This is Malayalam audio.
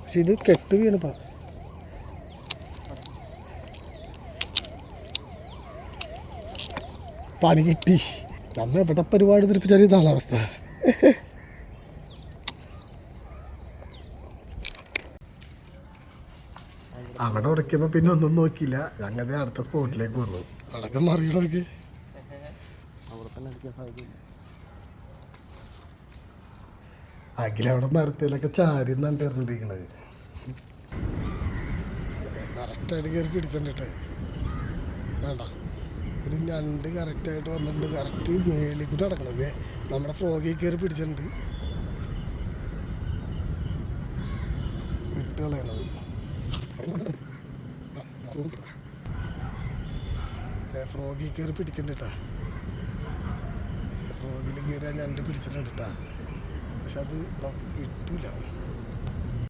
പക്ഷെ ഇത് കെട്ട് വീണിപ്പാ. പണി കിട്ടി. നമ്മ എവിടെ പരിപാടി തിരിപ്പിച്ചാൽ ഇതാണ് അവസ്ഥ. അവിടെ ഉടക്കിയപ്പോൾ പിന്നെ ഒന്നും നോക്കിയില്ല. അങ്ങനെ അടുത്ത സ്പോട്ടിലേക്ക് വന്നു. അടക്കം മറിയടൊക്കെ അഖിലവിടെ മരത്തിലൊക്കെ ചാരി എന്നാണ് പറഞ്ഞിരിക്കണത്. കറക്റ്റായിട്ട് കയറി പിടിച്ചിട്ട് വേണ്ട, ഒരു ഞണ്ട് കറക്റ്റായിട്ട് വന്നിട്ടുണ്ട്. കറക്റ്റ് മേളിൽ കൂടി നടക്കണത് നമ്മുടെ ഫ്രോഗിൽ കയറി പിടിച്ചിട്ടുണ്ട്. വിട്ട് കളയണത് ഫ്രോഗിൽ കയറി പിടിക്കണ്ട കേട്ടാ. ഫ്രോഗിൽ കയറി ആ ഞണ്ട് പിടിച്ചിട്ടുണ്ട് കേട്ടാ. പക്ഷെ അത് കിട്ടൂല.